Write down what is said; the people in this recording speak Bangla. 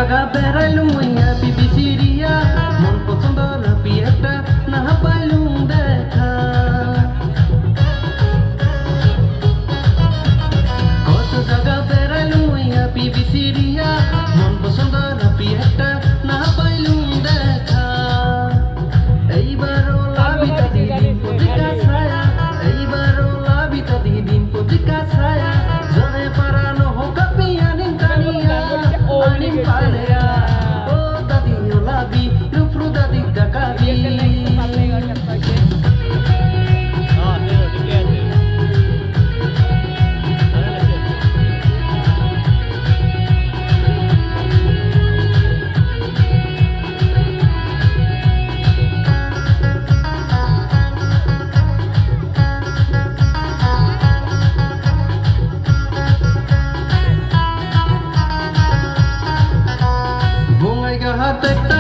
জায়গা বেড়াইলুম মুইয়া বিবি সিরিয়া মন পছন্দ না বিয়েটা না পাইলুম দেখা কত জায়গা বেড়াইলুম মুইয়া বিবি সিরিয়া মন পছন্দ না বিয়েটা না পাইলুম দেখা এইবারও লাভিতা দিদিন পত্রিকা ছায়া এইবারও লাভিতা দিদিন পত্রিকা ছায়া জনে পারানো হোক পিয়ানিন টানিয়া anim palea oh dadi olabi rupru dadi dakabi Hãy subscribe cho kênh Ghiền Mì Gõ để không bỏ lỡ